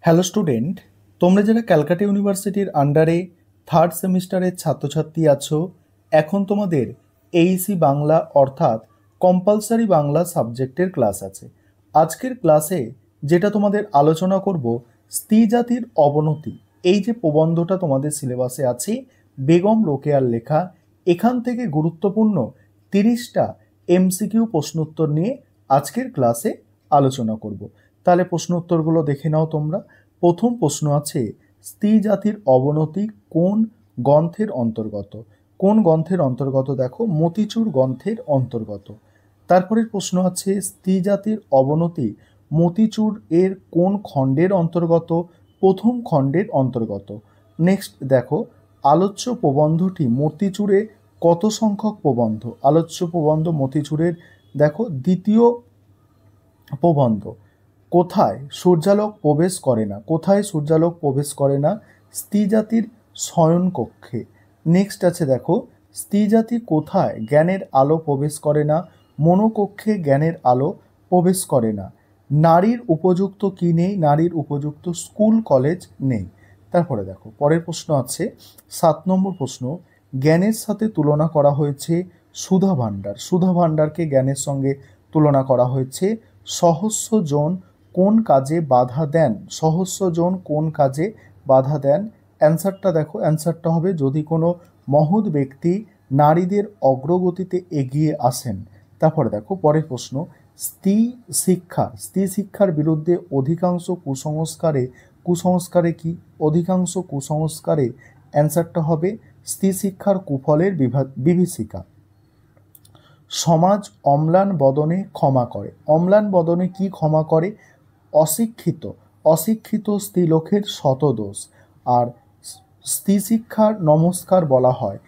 Hello student, তোমরা যারা ক্যালকাটা ইউনিভার্সিটির আন্ডারে থার্ড সেমিস্টারের ছাত্রছাত্রী আছো, এখন তোমাদের এইসি বাংলা অর্থাৎ কম্পালসারি বাংলা সাবজেক্টের ক্লাস আছে। আজকের ক্লাসে যেটা তোমাদের আলোচনা করব, স্ত্রী জাতির অবনতি। এই যে প্রবন্ধটা তোমাদের সিলেবাসে আছে, বেগম রোকেয়ার লেখা, এখান থেকে গুরুত্বপূর্ণ 30টা এমসিকিউ প্রশ্নোত্তর নিয়ে আজকের ক্লাসে আলোচনা করব। তাহলে প্রশ্ন উত্তরগুলো দেখে নাও তোমরা। প্রথম প্রশ্ন আছে, স্ত্রী জাতির অবনতি কোন গ্রন্থের অন্তর্গত? কোন গ্রন্থের অন্তর্গত? দেখো, মতিচুর গ্রন্থের অন্তর্গত। তারপরের প্রশ্ন আছে, স্ত্রী জাতির অবনতি মতিচুর এর কোন খণ্ডের অন্তর্গত? প্রথম খণ্ডের অন্তর্গত। নেক্সট দেখো, আলোচ্য প্রবন্ধটি মতিচুরে কত সংখ্যক প্রবন্ধ? আলোচ্য প্রবন্ধ মতিচুরের দেখো দ্বিতীয় প্রবন্ধ। কোথায় সূর্যালোক প্রবেশ করে না? কোথায় সূর্যালোক প্রবেশ করে না? স্ত্রী জাতির শয়নকক্ষে। নেক্সট আছে দেখো, স্ত্রী জাতি কোথায় জ্ঞানের আলো প্রবেশ করে না? মনোকক্ষে জ্ঞানের আলো প্রবেশ করে না। নারীর উপযুক্ত কি নেই? নারীর উপযুক্ত স্কুল কলেজ নেই। তারপরে দেখো, পরের প্রশ্ন আছে 7 নম্বর প্রশ্ন, জ্ঞানের সাথে তুলনা করা হয়েছে সুধা ভাণ্ডার। সুধা ভাণ্ডারকে জ্ঞানের সঙ্গে তুলনা করা হয়েছে। সহস্র জন কোন কাজে বাধা দেন? সহস্র জন কোন কাজে বাধা দেন? অ্যান্সারটা দেখো, অ্যান্সারটা হবে যদি কোনো মহৎ ব্যক্তি নারীদের অগ্রগতিতে এগিয়ে আসেন। তারপরে দেখো, পরের প্রশ্ন, স্ত্রী শিক্ষা। স্ত্রী শিক্ষার বিরুদ্ধে অধিকাংশ কুসংস্কারে কি? অধিকাংশ কুসংস্কারে অ্যান্সারটা হবে স্ত্রী শিক্ষার কুফলের বিভীষিকা। সমাজ অম্লান বদনে ক্ষমা করে। অম্লান বদনে কি ক্ষমা করে? অশিক্ষিত স্ত্রীলোকের শতদোষ। আর স্ত্রী শিক্ষার নমস্কার বলা হয়,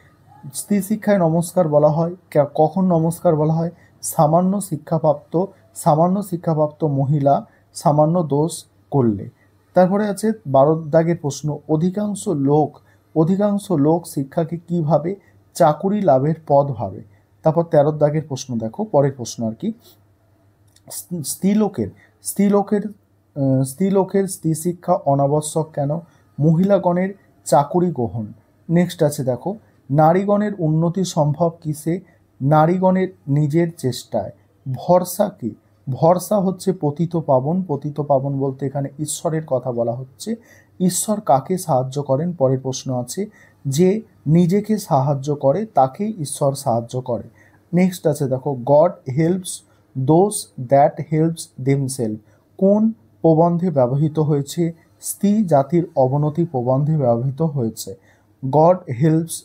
স্ত্রী শিক্ষায় নমস্কার বলা হয় কখন? নমস্কার বলা হয় সামান্য শিক্ষাপ্রাপ্ত মহিলা সামান্য দোষ করলে। তারপরে আছে 12 দাগের প্রশ্ন, অধিকাংশ লোক শিক্ষাকে কি ভাবে? চাকুরি লাভের পথ ভাবে। তারপর 13 দাগের প্রশ্ন দেখো, পরের প্রশ্ন আর কি, স্ত্রীলোকের স্ত্রী শিক্ষা অনাবশ্যক কেন? মহিলাগণের চাকুরি গ্রহণ। নেক্সট আছে দেখো, নারীগণের উন্নতি সম্ভব কিসে? নারীগণের নিজের চেষ্টায়। ভরসা কি? ভরসা হচ্ছে পতিত পাবন। পতিত পাবন বলতে এখানে ঈশ্বরের কথা বলা হচ্ছে। ঈশ্বর কাকে সাহায্য করেন? পরের প্রশ্ন আছে, যে নিজেকে সাহায্য করে তাকেই ঈশ্বর সাহায্য করে। নেক্সট আছে দেখো, God helps those that helps themselves কোন প্রবন্ধে ব্যবহৃত হয়েছে? স্ত্রী জাতির অবনতি প্রবন্ধে ব্যবহৃত হয়েছে। God helps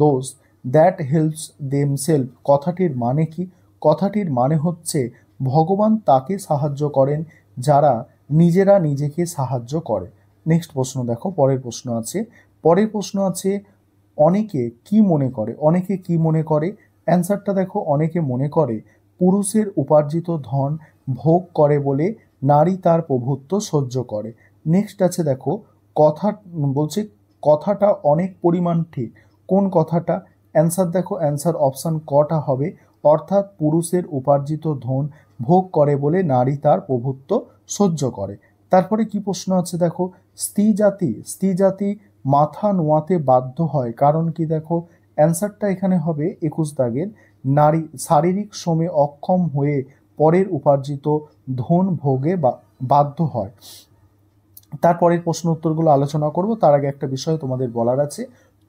those that helps themselves কথাটির মানে কি? কথাটির মানে হচ্ছে ভগবান তাকে সাহায্য করেন যারা নিজেরা নিজেকে সাহায্য করে। নেক্সট প্রশ্ন দেখো, পরের প্রশ্ন আছে অনেকে কি মনে করে? অনেকে কি মনে করে? অ্যান্সারটা দেখো, অনেকে মনে করে পুরুষের উপার্জিত ধন ভোগ করে বলে নারী তার প্রভুত্ব সহ্য করে। নেক্সট আছে দেখো, কথা বলছে কথাটা অনেক পরিমাণ ঠিক। কোন কথাটা? অ্যান্সার দেখো, অ্যান্সার অপশান কটা হবে, অর্থাৎ পুরুষের উপার্জিত ধন ভোগ করে বলে নারী তার প্রভুত্ব সহ্য করে। তারপরে কি প্রশ্ন আছে দেখো, স্ত্রী জাতি মাথা নোয়াতে বাধ্য হয় কারণ কি? দেখো, অ্যান্সারটা এখানে হবে 21 দাগের, নারী শারীরিক শ্রমে অক্ষম হয়ে পরের উপার্জিত ধন ভোগে বাধ্য হয়। তারপরের প্রশ্ন উত্তরগুলো আলোচনা করব। তার আগে একটা বিষয় তোমাদের বলার আছে,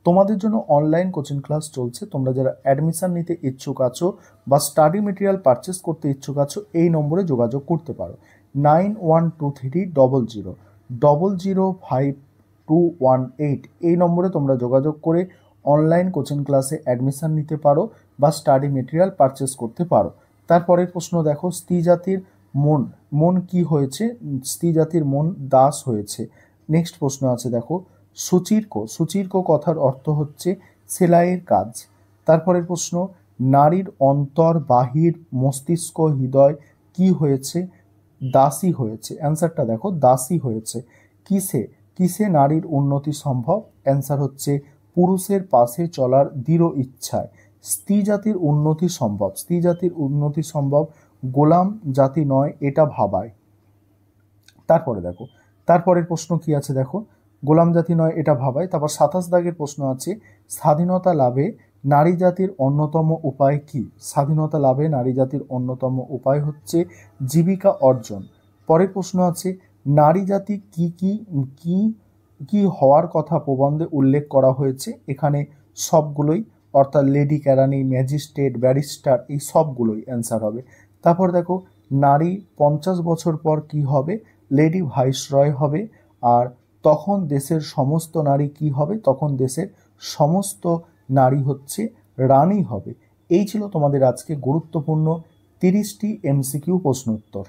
তোমাদের জন্য অনলাইন কোচিং ক্লাস চলছে। তোমরা যারা অ্যাডমিশন নিতে ইচ্ছুক আছো বা স্টাডি মেটেরিয়াল পারচেস করতে ইচ্ছুক আছো, এই নম্বরে যোগাযোগ করতে পারো 912300005218। এই নম্বরে তোমরা যোগাযোগ করে অনলাইন কোচিং ক্লাসে অ্যাডমিশন নিতে পারো বা স্টাডি মেটেরিয়াল পারচেস করতে পারো। তারপরের প্রশ্ন দেখো, স্ত্রী জাতির মন কি হয়েছে? স্ত্রী জাতির মন দাস হয়েছে। নেক্সট প্রশ্ন আছে দেখো, সুচির্ক কথার অর্থ হচ্ছে সেলাইয়ের কাজ। তারপরের প্রশ্ন, নারীর অন্তর বাহির মস্তিষ্ক হৃদয় কি হয়েছে? দাসী হয়েছে। অ্যান্সারটা দেখো, দাসী হয়েছে। কিসে নারীর উন্নতি সম্ভব? অ্যান্সার হচ্ছে পুরুষের পাশে চলার দৃঢ় ইচ্ছায়। স্ত্রী জাতির উন্নতি সম্ভব গোলাম জাতি নয়, এটা ভাবায়। তারপরে দেখো, তারপরের প্রশ্ন কি আছে দেখো, গোলাম জাতি নয় এটা ভাবায়। তারপর 27 দাগের প্রশ্ন আছে, স্বাধীনতা লাভে নারী জাতির অন্যতম উপায় কি? স্বাধীনতা লাভে নারী জাতির অন্যতম উপায় হচ্ছে জীবিকা অর্জন। পরের প্রশ্ন আছে, নারী জাতি কি কি কি কি হওয়ার কথা প্রবন্ধে উল্লেখ করা হয়েছে? এখানে সবগুলোই, অর্থাৎ লেডি কেরানি, ম্যাজিস্ট্রেট, ব্যারিস্টার, এই সবগুলোই অ্যান্সার হবে। তারপর দেখো, নারী 50 বছর পর কি হবে? লেডি ভাইসরয় হবে। আর তখন দেশের সমস্ত নারী কি হবে? তখন দেশের সমস্ত নারী হচ্ছে রানী হবে। এই ছিল তোমাদের আজকে গুরুত্বপূর্ণ 30টি MCQ প্রশ্ন উত্তর।